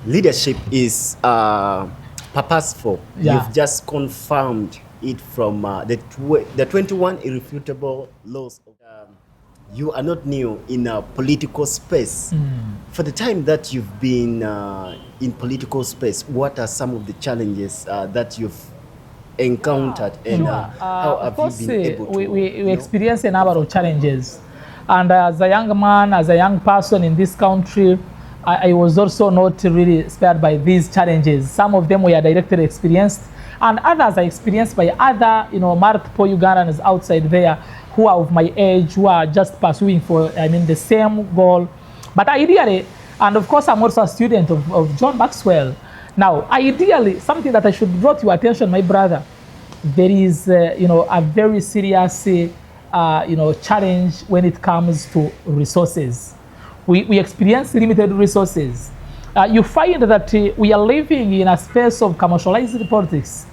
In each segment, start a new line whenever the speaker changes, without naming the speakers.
leadership is purposeful.
Yeah.
You've just confirmed it from the 21 irrefutable laws. You are not new in a political space. For the time that you've been in political space, what are some of the challenges that you've encountered, and
Sure.
how
Of
have
course,
you been able to
we experience a number of challenges. And as a young man, as a young person in this country, I was also not really spared by these challenges. Some of them were directly experienced, and others are experienced by other, multiple Ugandans outside there who are of my age, who are just pursuing for, the same goal. But ideally, and of course, I'm also a student of John Maxwell. Now, ideally, something that I should draw to your attention, my brother, there is, a very serious, challenge when it comes to resources. We experience limited resources. You find that we are living in a space of commercialized politics,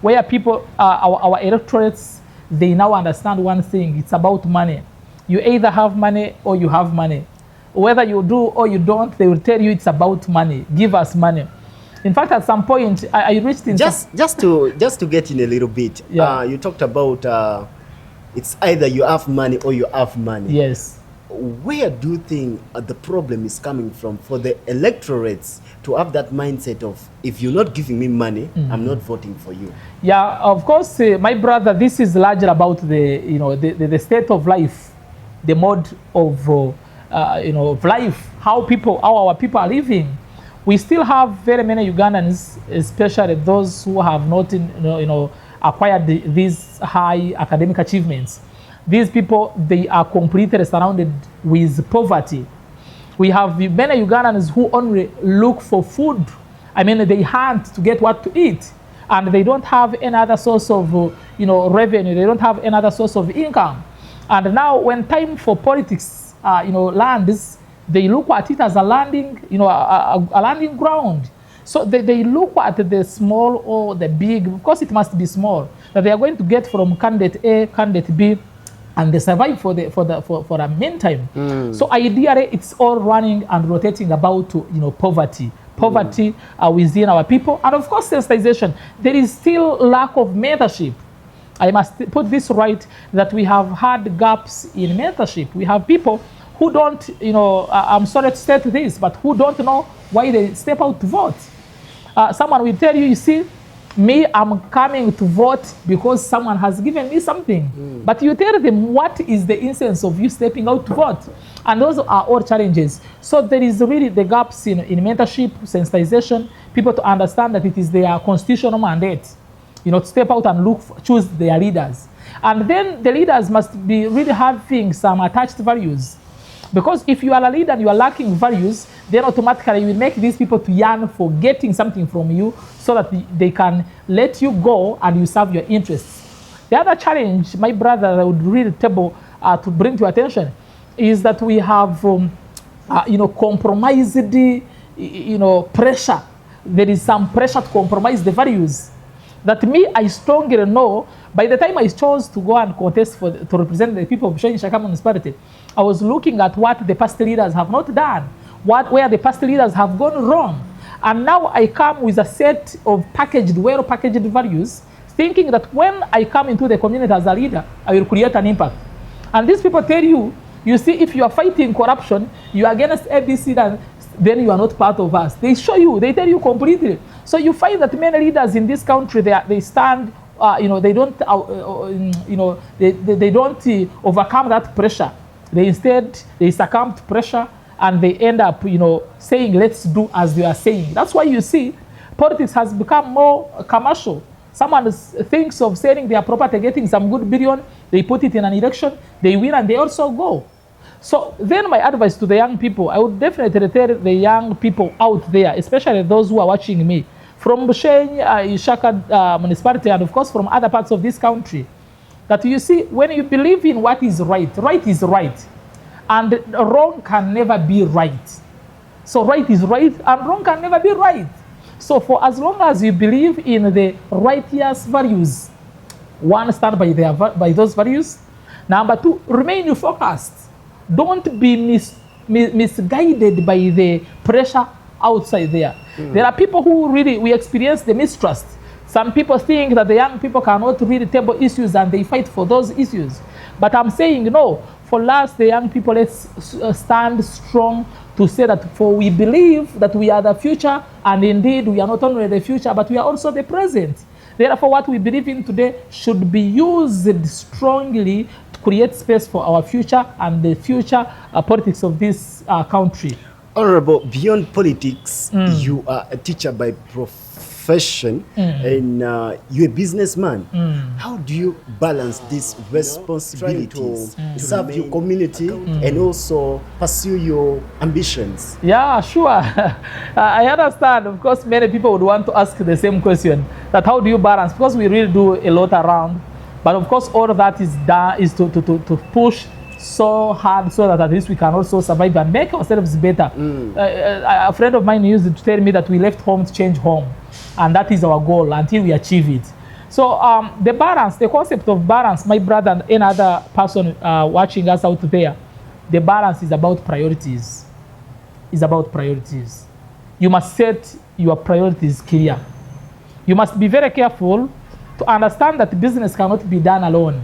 where people, our electorates, they now understand one thing: it's about money. You either have money or you have money. Whether you do or you don't, they will tell you it's about money. Give us money. In fact, at some point, I reached in
just to get in a little bit.
Yeah.
You talked about it's either you have money or you have money.
Yes.
Where do you think the problem is coming from for the electorates to have that mindset of, if you're not giving me money, I'm not voting for you?
Yeah, of course, my brother, this is largely about the state of life, the mode of of life, how our people are living. We still have very many Ugandans, especially those who have not acquired these high academic achievements. These people, they are completely surrounded with poverty. We have many Ugandans who only look for food. They hunt to get what to eat, and they don't have any other source of revenue. They don't have any other source of income. And now, when time for politics, lands, they look at it as a landing, a landing ground. So they look at the small or the big, of course it must be small, that they are going to get from candidate A, candidate B, and they survive for a meantime. So ideally, it's all running and rotating about poverty within our people, and of course sensitization. There is still lack of mentorship. I must put this right, that we have had gaps in mentorship. We have people who don't, I'm sorry to state this, but who don't know why they step out to vote. Someone will tell you, you see, me, I'm coming to vote because someone has given me something. But you tell them, what is the essence of you stepping out to vote? And those are all challenges. So there is really the gaps in mentorship, sensitization, people to understand that it is their constitutional mandate, to step out and choose their leaders. And then the leaders must be really having some attached values. Because if you are a leader and you are lacking values, then automatically you will make these people to yearn for getting something from you so that they can let you go and you serve your interests. The other challenge, my brother, I would really table to bring to your attention is that we have, compromised, pressure. There is some pressure to compromise the values. That me, I strongly know, by the time I chose to go and contest to represent the people of Shaka municipality, I was looking at what the past leaders have not done, where the past leaders have gone wrong. And now I come with a set of well-packaged values, thinking that when I come into the community as a leader, I will create an impact. And these people tell you, you see, if you are fighting corruption, you are against ABC, then you are not part of us. They show you, they tell you completely. So you find that many leaders in this country, they stand, they don't, they don't overcome that pressure. They succumb to pressure, and they end up, saying, let's do as they are saying. That's why you see politics has become more commercial. Someone thinks of selling their property, getting some good billion, they put it in an election, they win, and they also go. So then my advice to the young people, I would definitely tell the young people out there, especially those who are watching me, from Busheng, Shaka municipality, and of course from other parts of this country, that you see, when you believe in what is right, right is right, and wrong can never be right. So right is right, and wrong can never be right. So for as long as you believe in the righteous values, one, stand by those values. Number two, remain focused. Don't be misguided by the pressure outside there. There are people who really, we experience the mistrust. Some people think that the young people cannot really table issues and they fight for those issues. But I'm saying, no, for us, the young people, let's stand strong to say that for we believe that we are the future, and indeed we are not only the future, but we are also the present. Therefore, what we believe in today should be used strongly to create space for our future and the future politics of this country.
Honorable, beyond politics, you are a teacher by profession and you're a businessman. How do you balance these responsibilities to serve your community and also pursue your ambitions?
Yeah, sure. I understand. Of course, many people would want to ask the same question, that how do you balance? Because we really do a lot around. But of course, all of that is done is to push so hard so that at least we can also survive and make ourselves better. A friend of mine used to tell me that we left home to change home, and that is our goal until we achieve it. So the balance, the concept of balance, my brother and any other person watching us out there, the balance is about priorities. It's about priorities. You must set your priorities clear. You must be very careful to understand that business cannot be done alone.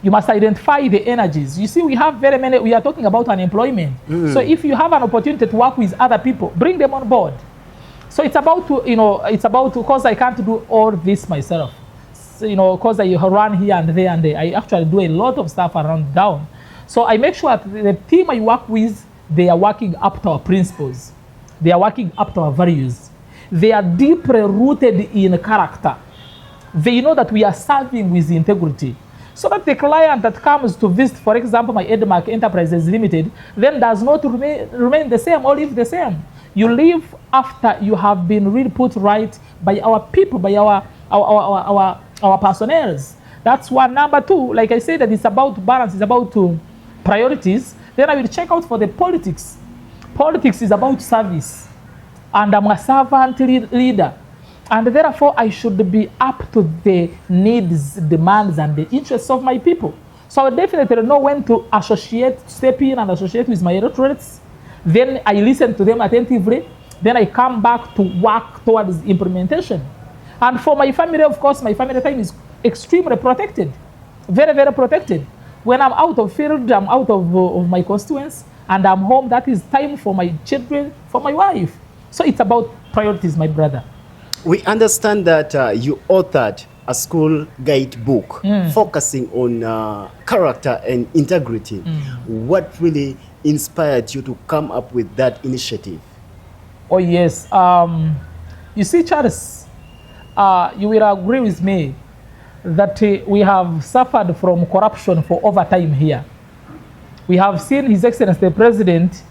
You must identify the energies. You see, we have very many, we are talking about unemployment. So if you have an opportunity to work with other people, bring them on board. So it's about to, it's about to, because I can't do all this myself. So, because I run here and there and there. I actually do a lot of stuff around down. So I make sure that the team I work with, they are working up to our principles. They are working up to our values. They are deeply rooted in character. They know that we are serving with integrity. So that the client that comes to visit, for example, my Edmark Enterprises Limited, then does not remain the same or live the same. You live after you have been really put right by our people, by our personnel. That's one. Number two, like I said, that it's about balance, it's about priorities. Then I will check out for the politics. Politics is about service. And I'm a servant leader. And therefore, I should be up to the needs, demands, and the interests of my people. So I definitely know when to step in and associate with my electorates. Then I listen to them attentively. Then I come back to work towards implementation. And for my family, of course, my family time is extremely protected. Very, very protected. When I'm out of field, I'm out of my constituents, and I'm home, that is time for my children, for my wife. So it's about priorities, my brother.
We understand that you authored a school guidebook focusing on character and integrity. What really inspired you to come up with that initiative?
Oh, yes. You see, Charles, you will agree with me that we have suffered from corruption for over time here. We have seen His Excellency the President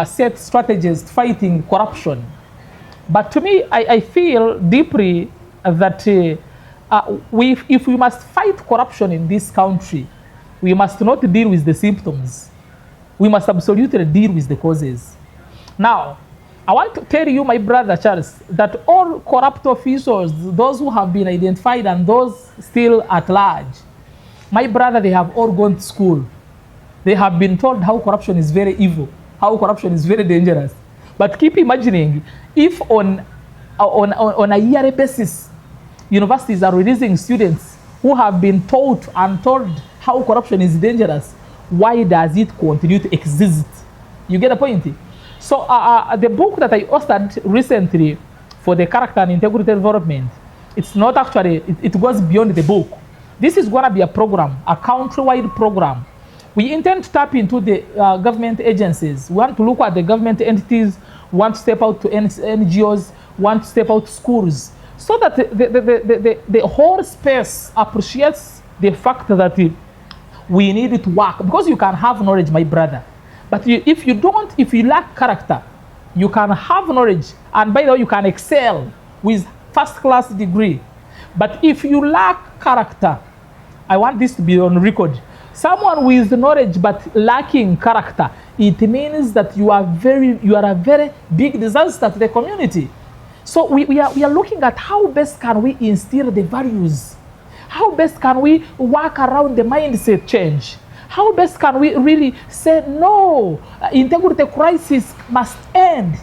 set strategies fighting corruption. But to me, I feel deeply that if we must fight corruption in this country, we must not deal with the symptoms. We must absolutely deal with the causes. Now, I want to tell you, my brother Charles, that all corrupt officials, those who have been identified and those still at large, my brother, they have all gone to school. They have been told how corruption is very evil, how corruption is very dangerous. But keep imagining, if on a yearly basis, universities are releasing students who have been taught and told how corruption is dangerous, why does it continue to exist? You get the point? So the book that I authored recently for the character and integrity development, it's not actually, it goes beyond the book. This is going to be a program, a country-wide program. We intend to tap into the government agencies. We want to look at the government entities, want to step out to NGOs, want to step out to schools, so that the whole space appreciates the fact that we need it to work. Because you can have knowledge, my brother, but if you lack character, you can have knowledge, and by the way, you can excel with first-class degree. But if you lack character, I want this to be on record. Someone with knowledge but lacking character, it means that you are a very big disaster to the community. So we are looking at how best can we instill the values? How best can we work around the mindset change? How best can we really say, no, integrity crisis must end?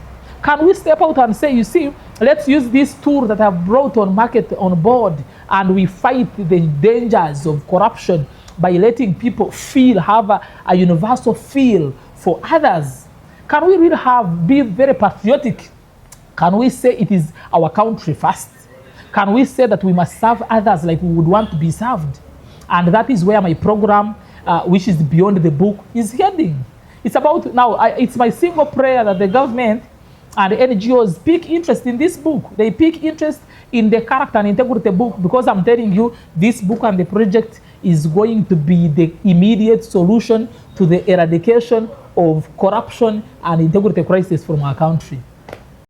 Can we step out and say, you see, let's use this tool that I've brought on market on board, and we fight the dangers of corruption by letting people have a universal feel for others? Can we really be very patriotic? Can we say it is our country first? Can we say that we must serve others like we would want to be served? And that is where my program, which is Beyond the Book, is heading. It's about, now, it's my single prayer that the government and the NGOs pick interest in this book. They pick interest in the character and integrity book, because I'm telling you, this book and the project is going to be the immediate solution to the eradication of corruption and integrity crisis from our country.